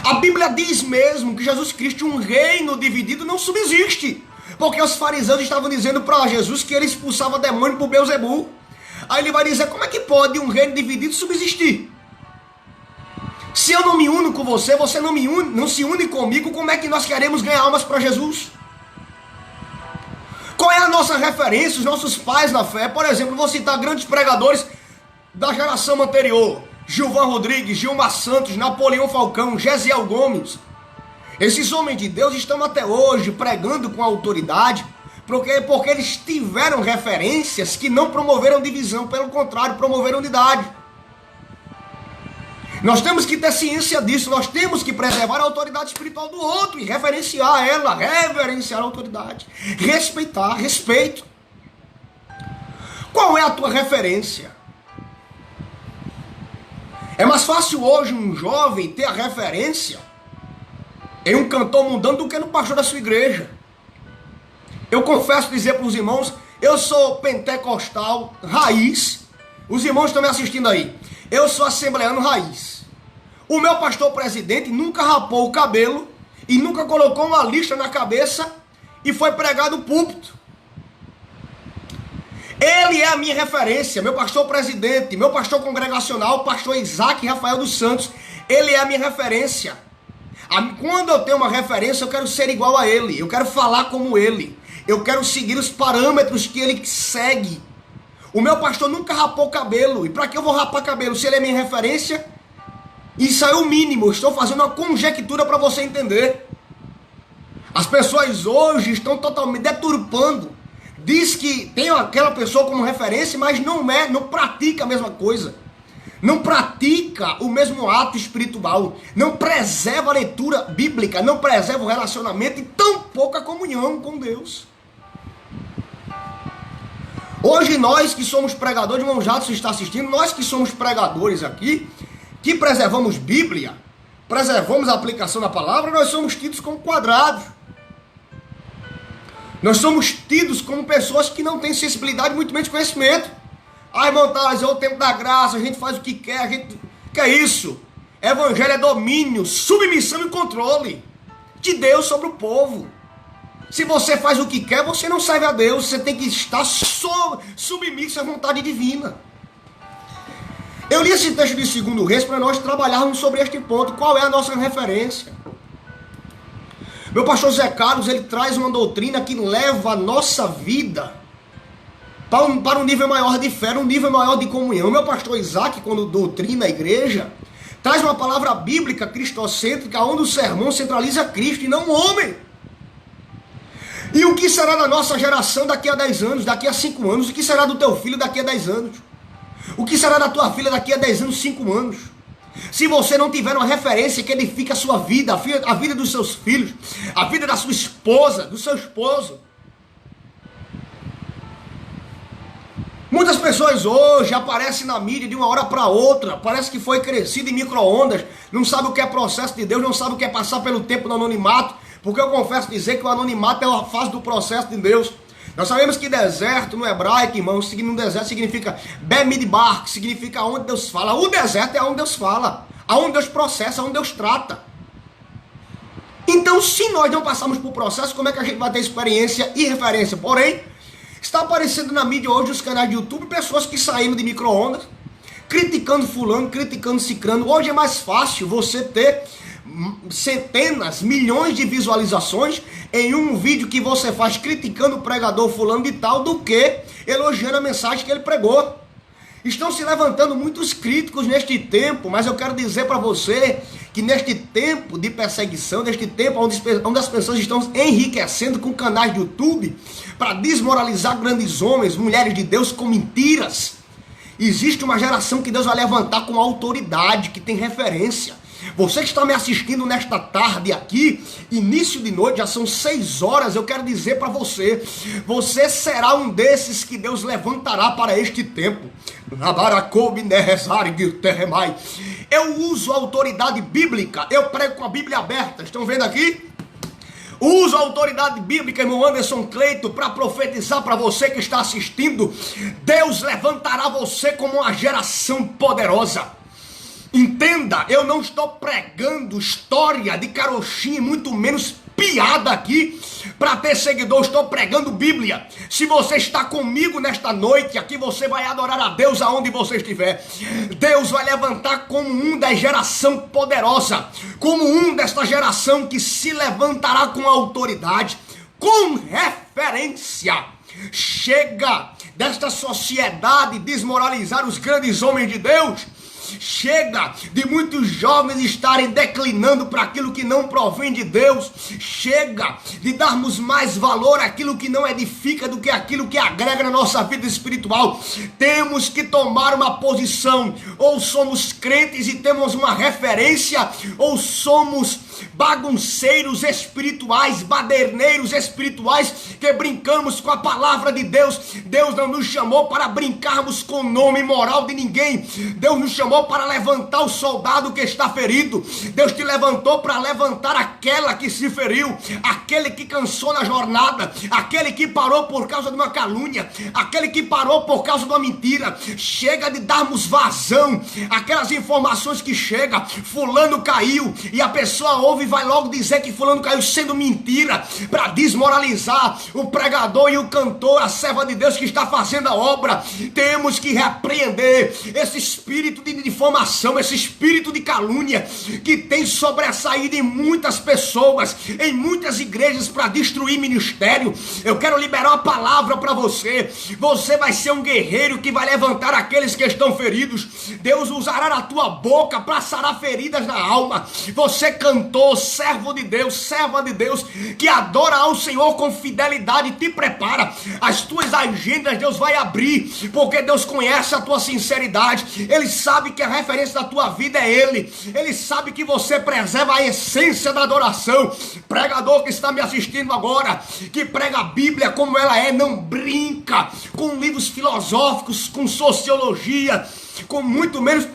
A Bíblia diz mesmo que Jesus Cristo, um reino dividido não subsiste. Porque os fariseus estavam dizendo para Jesus que ele expulsava demônio por Beelzebul. Aí ele vai dizer, como é que pode um reino dividido subsistir? Se eu não me uno com você, você não se une comigo, como é que nós queremos ganhar almas para Jesus? Qual é a nossa referência, os nossos pais na fé? Por exemplo, vou citar grandes pregadores da geração anterior. Gilvan Rodrigues, Gilmar Santos, Napoleão Falcão, Gesiel Gomes. Esses homens de Deus estão até hoje pregando com autoridade, porque eles tiveram referências que não promoveram divisão, pelo contrário, promoveram unidade. Nós temos que ter ciência disso, nós temos que preservar a autoridade espiritual do outro e reverenciar ela, reverenciar a autoridade, respeitar, respeito. Qual é a tua referência? É mais fácil hoje um jovem ter a referência em um cantor mundano do que no pastor da sua igreja. Eu confesso dizer para os irmãos, eu sou pentecostal raiz. Os irmãos estão me assistindo aí. Eu sou assembleano raiz. O meu pastor presidente nunca rapou o cabelo e nunca colocou uma lixa na cabeça e foi pregar no púlpito. Ele é a minha referência, meu pastor presidente, meu pastor congregacional, pastor Isaac Rafael dos Santos. Ele é a minha referência. Quando eu tenho uma referência, eu quero ser igual a ele, eu quero falar como ele. Eu quero seguir os parâmetros que ele segue. O meu pastor nunca rapou cabelo. E para que eu vou rapar cabelo? Se ele é minha referência, isso é o mínimo. Eu estou fazendo uma conjectura para você entender. As pessoas hoje estão totalmente deturpando. Diz que tem aquela pessoa como referência, mas não pratica a mesma coisa. Não pratica o mesmo ato espiritual. Não preserva a leitura bíblica. Não preserva o relacionamento e tampouco a comunhão com Deus. Hoje nós que somos pregadores, irmão Jadson está assistindo, nós que somos pregadores aqui, que preservamos Bíblia, preservamos a aplicação da palavra, nós somos tidos como quadrados. Nós somos tidos como pessoas que não têm sensibilidade, muito menos conhecimento. Ah, irmão, é o tempo da graça, a gente faz o que quer, que é isso? Evangelho é domínio, submissão e controle de Deus sobre o povo. Se você faz o que quer, você não serve a Deus. Você tem que estar submisso à vontade divina. Eu li esse texto de 2 Reis para nós trabalharmos sobre este ponto. Qual é a nossa referência? Meu pastor Zé Carlos, ele traz uma doutrina que leva a nossa vida para um nível maior de fé, um nível maior de comunhão. Meu pastor Isaac, quando doutrina a igreja, traz uma palavra bíblica cristocêntrica, onde o sermão centraliza Cristo e não o homem. E o que será da nossa geração daqui a 10 anos, daqui a 5 anos? O que será do teu filho daqui a 10 anos? O que será da tua filha daqui a 10 anos, 5 anos? Se você não tiver uma referência que edifique a sua vida, a vida dos seus filhos, a vida da sua esposa, do seu esposo. Muitas pessoas hoje aparecem na mídia de uma hora para outra, parece que foi crescido em micro-ondas, não sabe o que é processo de Deus, não sabe o que é passar pelo tempo no anonimato, porque eu confesso dizer que o anonimato é uma fase do processo de Deus. Nós sabemos que deserto no hebraico, irmãos, no deserto significa Bemidbar, que significa onde Deus fala. O deserto é onde Deus fala, aonde Deus processa, aonde Deus trata. Então, se nós não passarmos por processo, como é que a gente vai ter experiência e referência? Porém, está aparecendo na mídia hoje, os canais de YouTube, pessoas que saíram de micro-ondas, criticando fulano, criticando cicrano. Hoje é mais fácil você ter centenas, milhões de visualizações em um vídeo que você faz criticando o pregador fulano de tal, do que elogiando a mensagem que ele pregou. Estão se levantando muitos críticos neste tempo, mas eu quero dizer para você que neste tempo de perseguição, neste tempo onde as pessoas estão enriquecendo com canais de YouTube para desmoralizar grandes homens, mulheres de Deus com mentiras, existe uma geração que Deus vai levantar com autoridade, que tem referência. Você que está me assistindo nesta tarde aqui, início de noite, já são 6 horas, eu quero dizer para você, você será um desses que Deus levantará para este tempo. Eu uso a autoridade bíblica, eu prego com a Bíblia aberta, estão vendo aqui? Uso a autoridade bíblica, irmão Anderson Cleito, para profetizar para você que está assistindo. Deus levantará você como uma geração poderosa. Entenda, eu não estou pregando história de carochinha, muito menos piada aqui para ter seguidor. Estou pregando Bíblia. Se você está comigo nesta noite, aqui você vai adorar a Deus aonde você estiver. Deus vai levantar como um da geração poderosa, como um desta geração que se levantará com autoridade, com referência. Chega desta sociedade desmoralizar os grandes homens de Deus. Chega de muitos jovens estarem declinando para aquilo que não provém de Deus. Chega de darmos mais valor àquilo que não edifica do que aquilo que agrega na nossa vida espiritual. Temos que tomar uma posição. Ou somos crentes e temos uma referência, ou somos bagunceiros espirituais, baderneiros espirituais, que brincamos com a palavra de Deus. Deus não nos chamou para brincarmos com o nome moral de ninguém. Deus nos chamou para levantar o soldado que está ferido. Deus te levantou para levantar aquela que se feriu, aquele que cansou na jornada, aquele que parou por causa de uma calúnia, aquele que parou por causa de uma mentira. Chega de darmos vazão àquelas informações que chegam. Fulano caiu, e a pessoa ouve e vai logo dizer que fulano caiu, sendo mentira, para desmoralizar o pregador e o cantor, a serva de Deus que está fazendo a obra. Temos que repreender esse espírito de difamação, esse espírito de calúnia que tem sobressaído em muitas pessoas, em muitas igrejas, para destruir ministério. Eu quero liberar uma palavra para você. Você vai ser um guerreiro que vai levantar aqueles que estão feridos. Deus usará a tua boca para sarar feridas na alma. Você cantor, servo de Deus, serva de Deus, que adora ao Senhor com fidelidade, te prepara. As tuas agendas Deus vai abrir, porque Deus conhece a tua sinceridade. Ele sabe que a referência da tua vida é Ele. Ele sabe que você preserva a essência da adoração. Pregador que está me assistindo agora, que prega a Bíblia como ela é, não brinca com livros filosóficos, com sociologia, com muito menos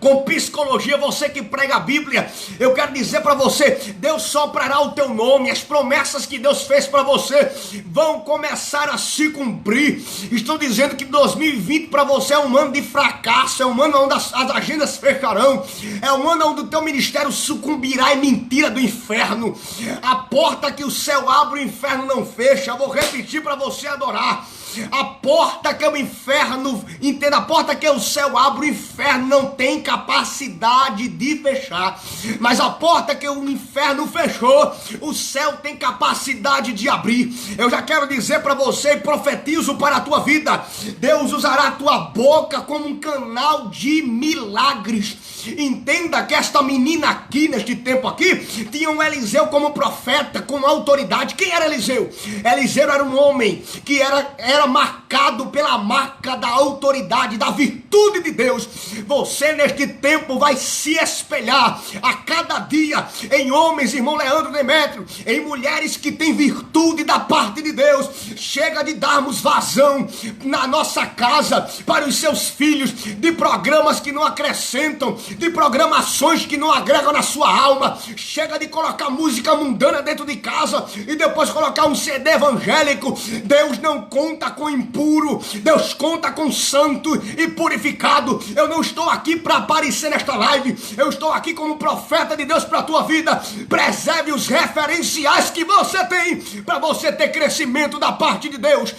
com psicologia. Você que prega a Bíblia, eu quero dizer para você, Deus soprará o teu nome. As promessas que Deus fez para você vão começar a se cumprir. Estou dizendo que 2020 para você é um ano de fracasso, é um ano onde as agendas fecharão, é um ano onde o teu ministério sucumbirá em mentira do inferno. A porta que o céu abre, o inferno não fecha. Eu vou repetir para você adorar. A porta que o inferno, entenda, a porta que o céu abre, o inferno não tem capacidade de fechar. Mas a porta que o inferno fechou, o céu tem capacidade de abrir. Eu já quero dizer para você e profetizo para a tua vida, Deus usará a tua boca como um canal de milagres. Entenda que esta menina aqui, neste tempo aqui, tinha um Eliseu como profeta, com autoridade. Quem era Eliseu? Eliseu era um homem que era era marcado pela marca da autoridade, da virtude de Deus. Você neste tempo vai se espelhar a cada dia em homens, irmão Leandro Demétrio, em mulheres que têm virtude da parte de Deus. Chega de darmos vazão na nossa casa para os seus filhos de programas que não acrescentam, de programações que não agregam na sua alma. Chega de colocar música mundana dentro de casa e depois colocar um CD evangélico. Deus não conta com impuro, Deus conta com santo e purificado. Eu não estou aqui para aparecer nesta live, eu estou aqui como profeta de Deus para a tua vida. Preserve os referenciais que você tem para você ter crescimento da parte de Deus.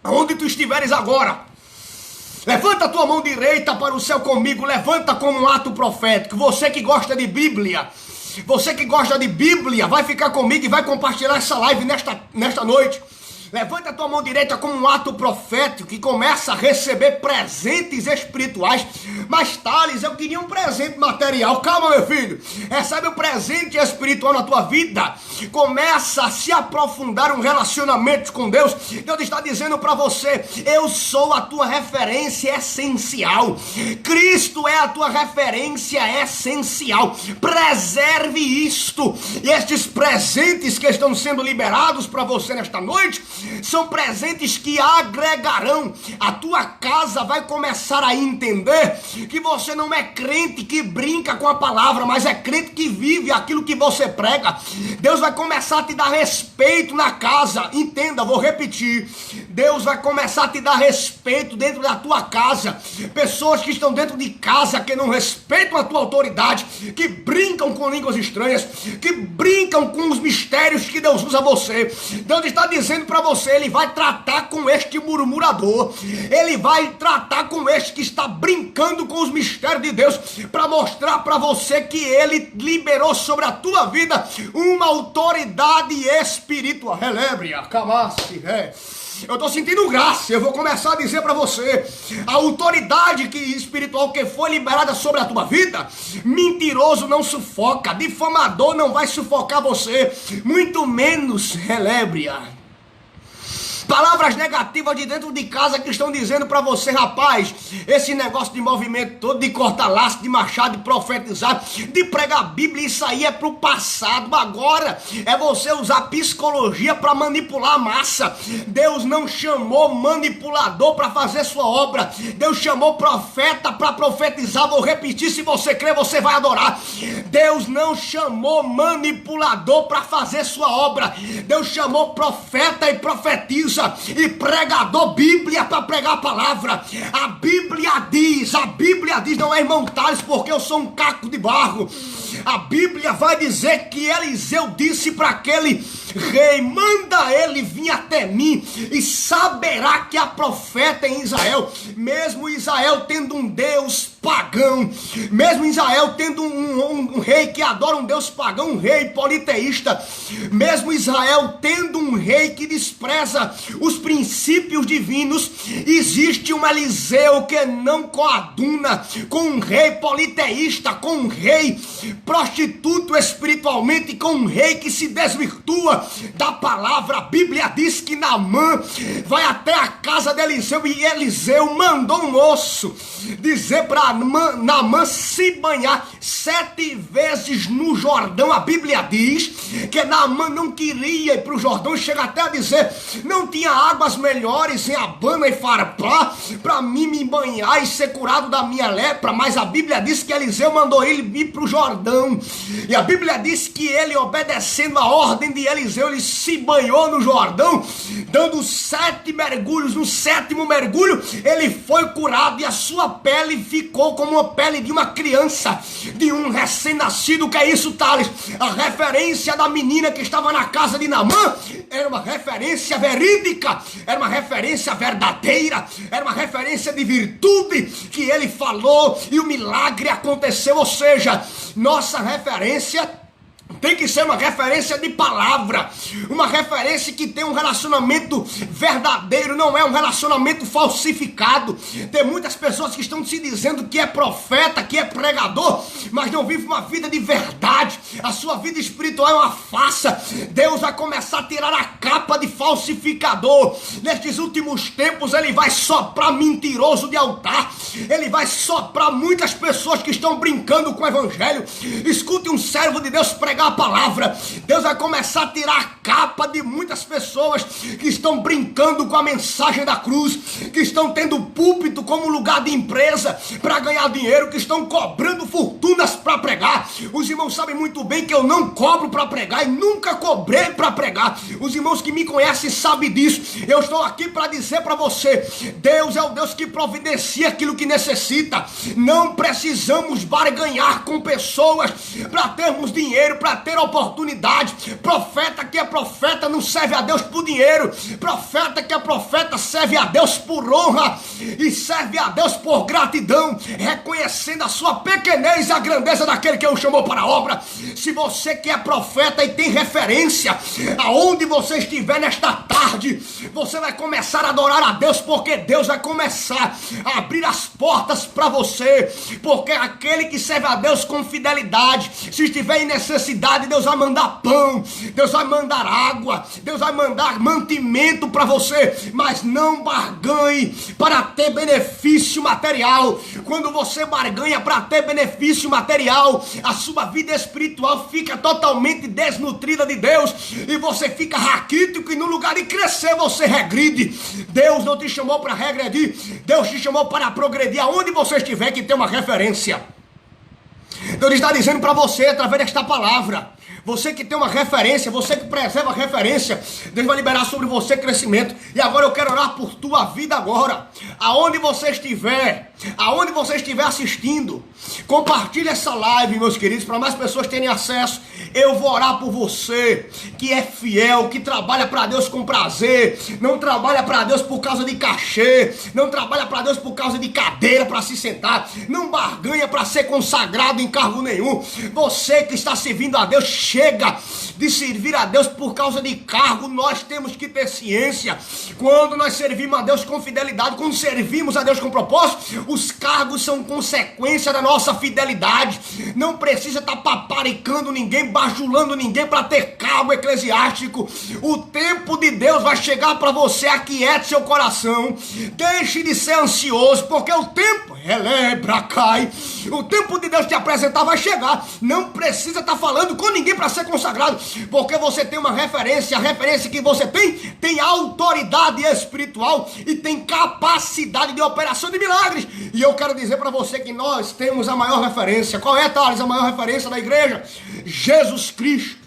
Onde tu estiveres agora, levanta a tua mão direita para o céu comigo, levanta como um ato profético. Você que gosta de Bíblia, vai ficar comigo e vai compartilhar essa live nesta noite. Levanta a tua mão direita como um ato profético que começa a receber presentes espirituais. Mas Thales, eu queria um presente material. Calma, meu filho. Recebe um presente espiritual na tua vida. Começa a se aprofundar um relacionamento com Deus. Deus está dizendo para você: eu sou a tua referência essencial. Cristo é a tua referência essencial. Preserve isto. E estes presentes que estão sendo liberados para você nesta noite são presentes que agregarão. A tua casa vai começar a entender que você não é crente que brinca com a palavra, mas é crente que vive aquilo que você prega. Deus vai começar a te dar respeito na casa. Entenda, vou repetir. Deus vai começar a te dar respeito dentro da tua casa. Pessoas que estão dentro de casa que não respeitam a tua autoridade, que brincam com línguas estranhas, que brincam com os mistérios que Deus usa você. Deus está dizendo para você: ele vai tratar com este murmurador, ele vai tratar com este que está brincando com os mistérios de Deus, para mostrar para você que ele liberou sobre a tua vida uma autoridade espiritual. Eu estou sentindo graça. Eu vou começar a dizer para você: a autoridade espiritual que foi liberada sobre a tua vida, mentiroso não sufoca, difamador não vai sufocar você, muito menos relébria. Palavras negativas de dentro de casa que estão dizendo para você: rapaz, esse negócio de movimento todo, de cortar laço, de machado, de profetizar, de pregar a Bíblia, isso aí é pro passado. Agora é você usar psicologia para manipular a massa. Deus não chamou manipulador para fazer sua obra. Deus chamou profeta para profetizar. Vou repetir: se você crê, você vai adorar. Deus não chamou manipulador para fazer sua obra. Deus chamou profeta e profetiza e pregador Bíblia para pregar a palavra. A Bíblia diz, não é, irmão Thales, porque eu sou um caco de barro. A Bíblia vai dizer que Eliseu disse para aquele rei: manda ele vir até mim e saberá que há profeta em Israel. Mesmo Israel tendo um Deus pagão, mesmo Israel tendo um rei que adora um Deus pagão, um rei politeísta, mesmo Israel tendo um rei que despreza os princípios divinos, existe um Eliseu que não coaduna com um rei politeísta, com um rei prostituto espiritualmente, com um rei que se desvirtua da palavra. A Bíblia diz que Naamã vai até a casa de Eliseu e Eliseu mandou um moço dizer para Naamã se banhar 7 vezes no Jordão. A Bíblia diz que Naamã não queria ir para o Jordão, chega até a dizer: não tinha águas melhores em Abana e Farpá para mim me banhar e ser curado da minha lepra. Mas a Bíblia diz que Eliseu mandou ele ir para o Jordão, e a Bíblia diz que ele, obedecendo a ordem de Eliseu, ele se banhou no Jordão, dando 7 mergulhos. No 7º mergulho ele foi curado e a sua pele ficou como a pele de uma criança, de um recém-nascido. Que é isso, Thales? A referência da menina que estava na casa de Naamã era uma referência verídica, era uma referência verdadeira, era uma referência de virtude que ele falou e o milagre aconteceu. Ou seja, nossa referência tem que ser uma referência de palavra, uma referência que tem um relacionamento verdadeiro, não é um relacionamento falsificado. Tem muitas pessoas que estão se dizendo que é profeta, que é pregador, mas não vive uma vida de verdade. A sua vida espiritual é uma farsa. Deus vai começar a tirar a capa de falsificador. Nestes últimos tempos ele vai soprar mentiroso de altar, ele vai soprar muitas pessoas que estão brincando com o evangelho. Escute um servo de Deus pregar a palavra. Deus vai começar a tirar a capa de muitas pessoas que estão brincando com a mensagem da cruz, que estão tendo púlpito como lugar de empresa para ganhar dinheiro, que estão cobrando fortunas para pregar. Os irmãos sabem muito bem que eu não cobro para pregar e nunca cobrei para pregar. Os irmãos que me conhecem sabem disso. Eu estou aqui para dizer para você: Deus é o Deus que providencia aquilo que necessita. Não precisamos barganhar com pessoas para termos dinheiro, para ter oportunidade. Profeta que é profeta não serve a Deus por dinheiro. Profeta que é profeta serve a Deus por honra e serve a Deus por gratidão, reconhecendo a sua pequenez e a grandeza daquele que o chamou para a obra. Se você que é profeta e tem referência, aonde você estiver nesta tarde, você vai começar a adorar a Deus, porque Deus vai começar a abrir as portas para você, porque aquele que serve a Deus com fidelidade, se estiver em necessidade, Deus vai mandar pão, Deus vai mandar água, Deus vai mandar mantimento para você. Mas não barganhe para ter benefício material. Quando você barganha para ter benefício material, a sua vida espiritual fica totalmente desnutrida de Deus e você fica raquítico, e no lugar de crescer você regride. Deus não te chamou para regredir, Deus te chamou para progredir. Aonde você estiver, que tem uma referência. Deus está dizendo para você através desta palavra: você que tem uma referência, você que preserva a referência, Deus vai liberar sobre você crescimento. E agora eu quero orar por tua vida agora. Aonde você estiver assistindo, compartilhe essa live, meus queridos, para mais pessoas terem acesso. Eu vou orar por você que é fiel, que trabalha para Deus com prazer, não trabalha para Deus por causa de cachê, não trabalha para Deus por causa de cadeira para se sentar, não barganha para ser consagrado em cargo nenhum. Você que está servindo a Deus, chega de servir a Deus por causa de cargo. Nós temos que ter ciência. Quando nós servimos a Deus com fidelidade, quando servimos a Deus com propósito, os cargos são consequência da nossa fidelidade. Não precisa estar paparicando ninguém, bajulando ninguém para ter cargo eclesiástico. O tempo de Deus vai chegar para você. Aquiete seu coração, deixe de ser ansioso, porque o tempo o tempo de Deus te apresentar vai chegar. Não precisa estar falando com ninguém para ser consagrado, porque você tem uma referência. A referência que você tem autoridade espiritual e tem capacidade de operação de milagres. E eu quero dizer para você que nós temos a maior referência. Qual é, Thales, a maior referência da igreja? Jesus Cristo.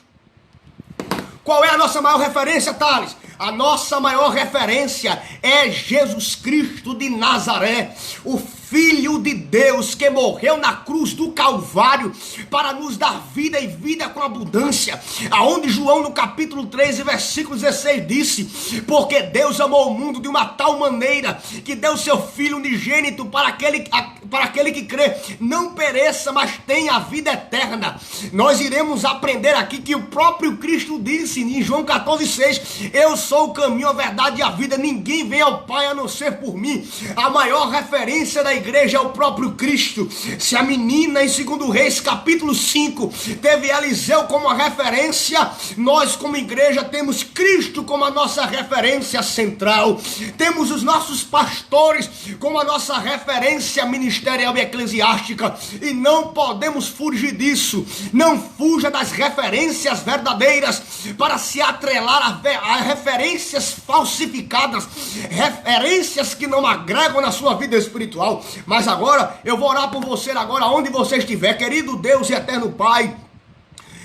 Qual é a nossa maior referência, Thales? A nossa maior referência é Jesus Cristo de Nazaré, o Filho de Deus que morreu na cruz do Calvário para nos dar vida e vida com abundância. Aonde João no capítulo 3 versículo 16 disse: porque Deus amou o mundo de uma tal maneira que deu seu Filho unigênito para aquele que crê não pereça, mas tenha a vida eterna. Nós iremos aprender aqui que o próprio Cristo disse em João 14,6: eu sou o caminho, a verdade e a vida, ninguém vem ao Pai a não ser por mim. A maior referência da igreja é o próprio Cristo. Se a menina em 2 Reis capítulo 5 teve Eliseu como a referência, nós como igreja temos Cristo como a nossa referência central. Temos os nossos pastores como a nossa referência ministerial e eclesiástica, e não podemos fugir disso. Não fuja das referências verdadeiras para se atrelar a referências falsificadas, referências que não agregam na sua vida espiritual. Mas agora eu vou orar por você agora, onde você estiver. Querido Deus e eterno Pai,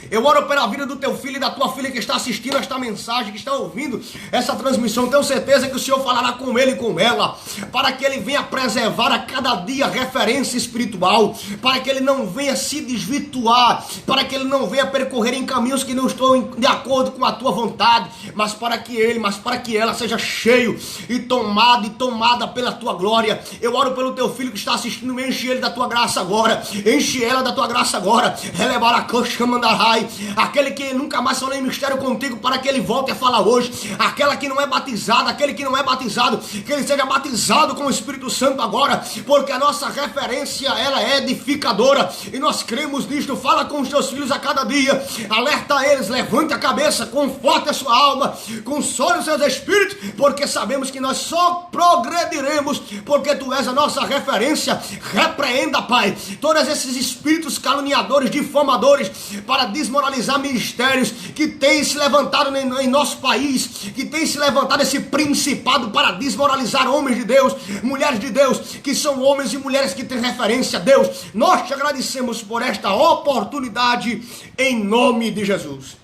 eu oro pela vida do teu filho e da tua filha que está assistindo esta mensagem, que está ouvindo essa transmissão. Tenho certeza que o Senhor falará com ele e com ela, para que ele venha preservar a cada dia referência espiritual, para que ele não venha se desvirtuar, para que ele não venha percorrer em caminhos que não estão de acordo com a tua vontade, mas para que ela seja cheio e tomada pela tua glória. Eu oro pelo teu filho que está assistindo, enche ele da tua graça agora, enche ela da tua graça agora. Relevar a coxa, mandarai, Pai. Aquele que nunca mais falou em mistério contigo, para que ele volte a falar hoje. Aquela que não é batizada, aquele que não é batizado, que ele seja batizado com o Espírito Santo agora, porque a nossa referência, ela é edificadora, e nós cremos nisto. Fala com os teus filhos a cada dia, alerta eles, levante a cabeça, conforte a sua alma, console os seus espíritos, porque sabemos que nós só progrediremos, porque tu és a nossa referência. Repreenda, Pai, todos esses espíritos caluniadores, difamadores, para desmoralizar ministérios que têm se levantado em nosso país, que tem se levantado esse principado para desmoralizar homens de Deus, mulheres de Deus, que são homens e mulheres que têm referência a Deus. Nós te agradecemos por esta oportunidade, em nome de Jesus.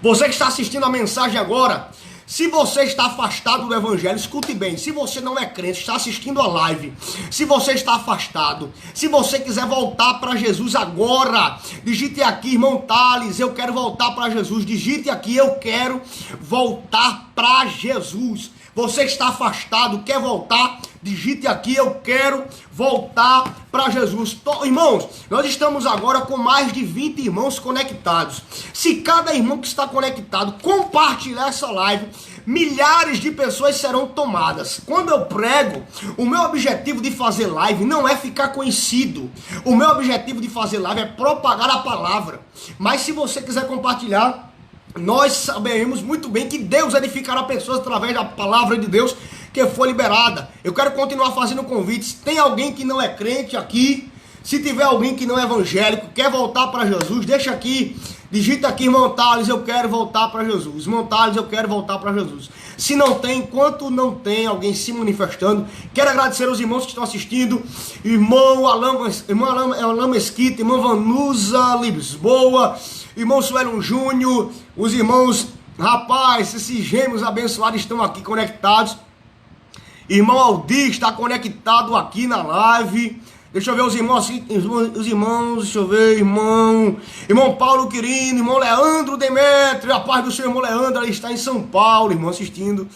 Você que está assistindo a mensagem agora, se você está afastado do Evangelho, escute bem. Se você não é crente, está assistindo a live, se você está afastado, se você quiser voltar para Jesus agora, digite aqui, irmão Thales, eu quero voltar para Jesus. Digite aqui, eu quero voltar para Jesus. Você que está afastado, quer voltar, digite aqui, eu quero voltar para Jesus. Irmãos, nós estamos agora com mais de 20 irmãos conectados. Se cada irmão que está conectado compartilhar essa live, milhares de pessoas serão tomadas. Quando eu prego, o meu objetivo de fazer live não é ficar conhecido. O meu objetivo de fazer live é propagar a palavra. Mas se você quiser compartilhar, nós sabemos muito bem que Deus edificará pessoas através da palavra de Deus que foi liberada. Eu quero continuar fazendo convites. Tem alguém que não é crente aqui? Se tiver alguém que não é evangélico, quer voltar para Jesus, deixa aqui, digita aqui, irmão Thales, eu quero voltar para Jesus. Irmão Thales, eu quero voltar para Jesus. Se não tem, enquanto não tem alguém se manifestando, quero agradecer aos irmãos que estão assistindo. Irmão Alain Mesquita, irmão Vanusa Lisboa, irmão Suelon Júnior, os irmãos, rapaz, esses gêmeos abençoados estão aqui conectados. Irmão Aldir está conectado aqui na live. Deixa eu ver os irmãos, deixa eu ver, irmão Paulo Quirino, irmão Leandro Demetrio, a paz do seu irmão Leandro, ele está em São Paulo, irmão, assistindo.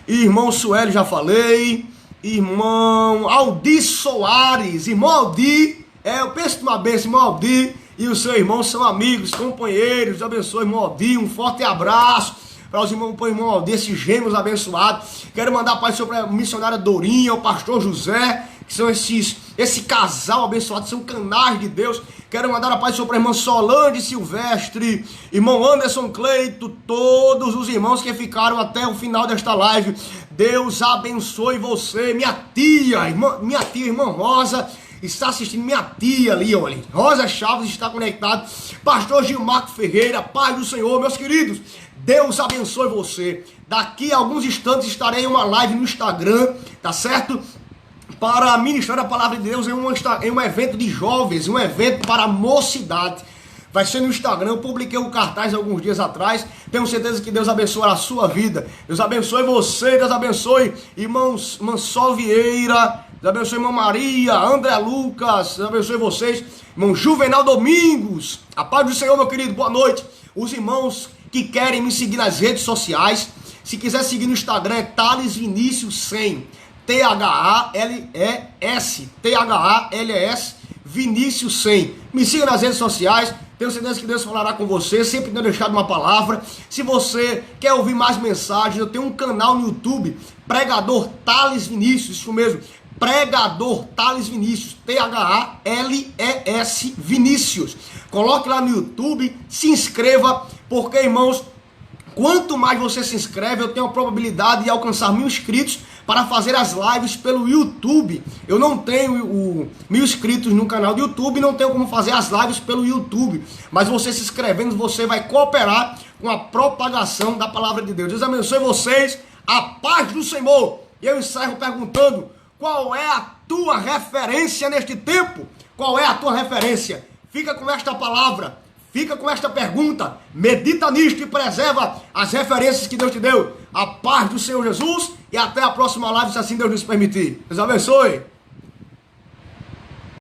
Irmão Sueli, já falei. Irmão Aldir Soares, irmão Aldir, eu penso numa bênção, irmão Aldir e o seu irmão são amigos, companheiros. Deus abençoe, irmão Aldir, um forte abraço para os irmãos, para o irmão Aldir, esses gêmeos abençoados. Quero mandar paz sobre a missionária Dorinha, o pastor José, que são esse casal abençoado, são canais de Deus. Quero mandar a paz sobre a irmã Solange Silvestre, irmão Anderson Cleito, todos os irmãos que ficaram até o final desta live. Deus abençoe você, minha tia, irmã Rosa, está assistindo, minha tia ali, olha, Rosa Chaves está conectado, pastor Gilmarco Ferreira, paz do Senhor, meus queridos, Deus abençoe você. Daqui a alguns instantes estarei em uma live no Instagram, tá certo? Para ministrar a palavra de Deus em um evento de jovens, um evento para a mocidade. Vai ser no Instagram, eu publiquei um cartaz alguns dias atrás. Tenho certeza que Deus abençoará a sua vida. Deus abençoe você, Deus abençoe irmão Sol Vieira, Deus abençoe irmã Maria, André Lucas, Deus abençoe vocês. Irmão Juvenal Domingos, a paz do Senhor, meu querido, boa noite. Os irmãos que querem me seguir nas redes sociais, se quiser seguir no Instagram é Thales Vinícius 100. THALES Vinícius 100. Me siga nas redes sociais. Tenho certeza que Deus falará com você. Sempre tenho deixado uma palavra. Se você quer ouvir mais mensagens, eu tenho um canal no YouTube, Pregador Thales Vinícius. Isso mesmo, Pregador Thales Vinícius, THALES Vinícius. Coloque lá no YouTube, se inscreva, porque, irmãos, quanto mais você se inscreve, eu tenho a probabilidade de alcançar 1000 inscritos para fazer as lives pelo YouTube. Eu não tenho 1000 inscritos no canal do YouTube, não tenho como fazer as lives pelo YouTube. Mas você se inscrevendo, você vai cooperar com a propagação da palavra de Deus. Deus abençoe vocês, a paz do Senhor. E eu encerro perguntando, qual é a tua referência neste tempo? Qual é a tua referência? Fica com esta palavra. Fica com esta pergunta, medita nisto e preserva as referências que Deus te deu. A paz do Senhor Jesus e até a próxima live, se assim Deus nos permitir. Deus abençoe.